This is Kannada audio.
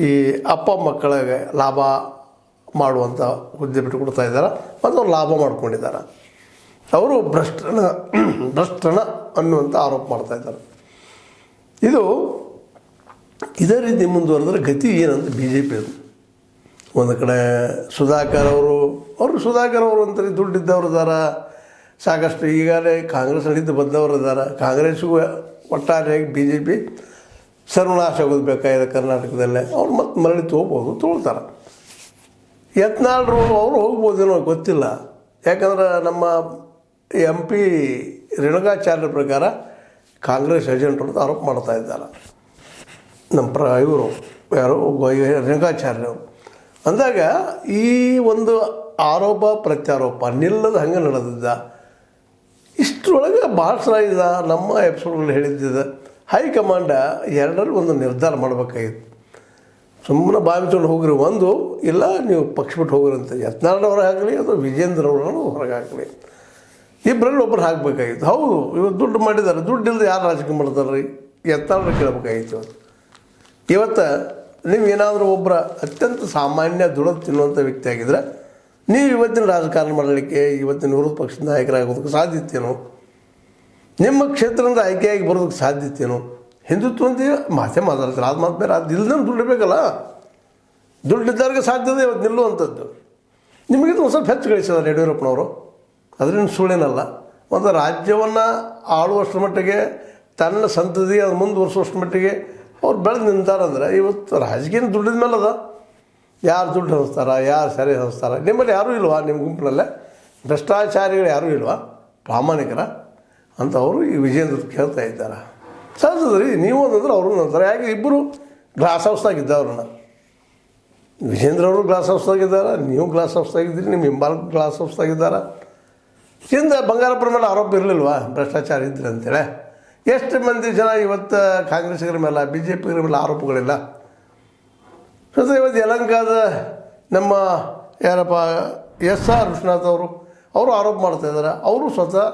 ಈ ಅಪ್ಪ ಮಕ್ಕಳಿಗೆ ಲಾಭ ಮಾಡುವಂಥ ಹುದ್ದೆ ಬಿಟ್ಟುಕೊಡ್ತಾ ಇದ್ದಾರೆ ಮತ್ತು ಅವ್ರು ಲಾಭ ಮಾಡ್ಕೊಂಡಿದ್ದಾರೆ. ಅವರು ಭ್ರಷ್ಟನ ಅನ್ನುವಂಥ ಆರೋಪ ಮಾಡ್ತಾ ಇದ್ದಾರೆ. ಇದೇ ರೀತಿ ಮುಂದುವರೆದ್ರೆ ಗತಿ ಏನಂತ ಬಿ ಜೆ ಪಿ ಅದು. ಒಂದು ಕಡೆ ಸುಧಾಕರ್ ಅವರು ಅಂತಾರೆ ದುಡ್ಡಿದ್ದವ್ರು ಇದ್ದಾರೆ ಸಾಕಷ್ಟು. ಈಗಾಗಲೇ ಕಾಂಗ್ರೆಸ್ ನಡೀತು ಬಂದವರು ಇದ್ದಾರೆ. ಕಾಂಗ್ರೆಸ್ಗೂ ಒಟ್ಟಾರೆಯಾಗಿ ಬಿ ಜೆ ಪಿ ಸರ್ವನಾಶ ಆಗೋದು ಬೇಕಾಗಿದೆ ಕರ್ನಾಟಕದಲ್ಲೇ. ಅವ್ರು ಮತ್ತೆ ಮರಳಿ ತೊಗೊಳ್ತಾರೆ. ಯತ್ನಾಳರು ಅವರು ಹೋಗ್ಬೋದೇನೋ ಗೊತ್ತಿಲ್ಲ. ಯಾಕಂದ್ರೆ ನಮ್ಮ MP ರೇಣುಕಾಚಾರ್ಯರ ಪ್ರಕಾರ ಕಾಂಗ್ರೆಸ್ ಏಜೆಂಟರು ಅಂತ ಆರೋಪ ಮಾಡ್ತಾ ಇದ್ದಾರೆ. ನಮ್ಮ ಇವರು ಯಾರು ರೇಣುಕಾಚಾರ್ಯವರು ಅಂದಾಗ ಈ ಒಂದು ಆರೋಪ ಪ್ರತ್ಯಾರೋಪ ನಿಲ್ಲದ ಹಂಗೆ ನಡೆದಿದ್ದ. ಇಷ್ಟರೊಳಗೆ ಭಾಳ ಸಲ ಇದೆ ನಮ್ಮ ಎಪಿಸೋಡ್ಗಳು ಹೇಳಿದ್ದಿದೆ. ಹೈಕಮಾಂಡ ಎರಡರಲ್ಲಿ ಒಂದು ನಿರ್ಧಾರ ಮಾಡಬೇಕಾಗಿತ್ತು. ಸುಮ್ಮನೆ ಬಾವಿಕೊಂಡು ಹೋಗ್ರಿ, ಒಂದು ಇಲ್ಲ ನೀವು ಪಕ್ಷ ಬಿಟ್ಟು ಹೋಗ್ರಿ ಅಂತ ಯತ್ನಾಳವ್ರು ಆಗಲಿ ಅಥವಾ ವಿಜೇಂದ್ರ ಅವರನ್ನು ಹೊರಗೆ ಹಾಕಲಿ, ಇಬ್ಬರಲ್ಲಿ ಒಬ್ಬರು ಹಾಕಬೇಕಾಗಿತ್ತು. ಹೌದು, ಇವತ್ತು ದುಡ್ಡು ಮಾಡಿದ್ದಾರೆ, ದುಡ್ಡು ಇಲ್ಲದೆ ಯಾರು ರಾಜಕೀಯ ಮಾಡ್ತಾರೆ ರೀ? ಯತ್ನಾಳರು ಕೇಳಬೇಕಾಗಿತ್ತು. ಇವತ್ತು ನೀವು ಏನಾದರೂ ಒಬ್ಬರ ಅತ್ಯಂತ ಸಾಮಾನ್ಯ ದುಡ್ಡು ತಿನ್ನುವಂಥ ವ್ಯಕ್ತಿ ಆಗಿದ್ರೆ ನೀವು ಇವತ್ತಿನ ರಾಜಕಾರಣ ಮಾಡಲಿಕ್ಕೆ, ಇವತ್ತಿನ ವಿರೋಧ ಪಕ್ಷದ ನಾಯಕರಾಗೋದಕ್ಕೆ ಸಾಧ್ಯತೆಯೇನು? ನಿಮ್ಮ ಕ್ಷೇತ್ರದಿಂದ ಆಯ್ಕೆಯಾಗಿ ಬರೋದಕ್ಕೆ ಸಾಧ್ಯತೆಯೇನು? ಹಿಂದುತ್ವ ಅಂತ ಮಾತೇ ಮಾತಾಡ್ತಾರೆ, ಅದು ಮಾತು ಬೇರೆ. ಅದು ಇಲ್ಲದೇ ದುಡ್ಡು ಬೇಕಲ್ಲ. ದುಡ್ಡಿದ್ದವ್ರಿಗೆ ಸಾಧ್ಯತೆ ಇವತ್ತು ನಿಲ್ಲುವಂಥದ್ದು. ನಿಮಗಿಂತ ಒಂದು ಸ್ವಲ್ಪ ಹೆಚ್ಚು ಗಳಿಸಿದ್ದಾರೆ ಯಡಿಯೂರಪ್ಪನವರು, ಅದರಿಂದ ಸುಳ್ಳೇನಲ್ಲ. ಒಂದು ರಾಜ್ಯವನ್ನು ಆಳುವಷ್ಟರ ಮಟ್ಟಿಗೆ ತನ್ನ ಸಂತತಿ ಅದು ಮುಂದುವರಿಸುವಷ್ಟರ ಮಟ್ಟಿಗೆ ಅವ್ರು ಬೆಳೆದು ನಿಂತಾರಂದ್ರೆ ಇವತ್ತು ರಾಜಕೀಯ ದುಡ್ಡಿದ ಮೇಲೆ ಅದ. ಯಾರು ದುಡ್ಡು ಹಂಚ್ತಾರ, ಯಾರು ಸರಿ ಹಂಚ್ತಾರ? ನಿಮ್ಮಲ್ಲಿ ಯಾರೂ ಇಲ್ವಾ? ನಿಮ್ಮ ಗುಂಪಿನಲ್ಲೇ ಭ್ರಷ್ಟಾಚಾರಿಗಳು ಯಾರೂ ಇಲ್ವಾ ಪ್ರಾಮಾಣಿಕರ ಅಂತ ಅವರು ಈ ವಿಜೇಂದ್ರ ಕೇಳ್ತಾ ಇದ್ದಾರೆ. ಸಹಜದ್ರಿ, ನೀವು ಅಂತಂದ್ರೆ ಅವರು ಅಂತಾರೆ. ಯಾಕೆ ಇಬ್ಬರು ಗ್ಲಾಸ್ ಹೌಸ್ದಾಗಿದ್ದವ್ರನ್ನ. ವಿಜೇಂದ್ರ ಅವರು ಗ್ಲಾಸ್ ಹೌಸ್ದಾಗಿದ್ದಾರೆ, ನೀವು ಗ್ಲಾಸ್ ಹೌಸ್ದಾಗಿದ್ದೀರಿ, ನಿಮ್ಮ ಹಿಂಬಾಲಕ ಗ್ಲಾಸ್ ಹೌಸ್ದಾಗಿದ್ದಾರೆ. ಹಿಂದೆ ಬಂಗಾರಪ್ಪರ ಮೇಲೆ ಆರೋಪ ಇರಲಿಲ್ವಾ ಭ್ರಷ್ಟಾಚಾರ ಇದ್ರಿ ಅಂತೇಳಿ? ಎಷ್ಟು ಮಂದಿ ಜನ ಇವತ್ತು ಕಾಂಗ್ರೆಸ್ಸಿಗರ ಮೇಲೆ, ಬಿ ಜೆ ಪಿಗರ ಮೇಲೆ ಆರೋಪಗಳಿಲ್ಲ? ಸ್ವತಃ ಇವತ್ತು ಯಲಹಂಕದ ನಮ್ಮ ಯಾರಪ್ಪ SR ವಿಶ್ವನಾಥ್ ಅವರು ಆರೋಪ ಮಾಡ್ತಾಯಿದ್ದಾರೆ. ಅವರು ಸ್ವತಃ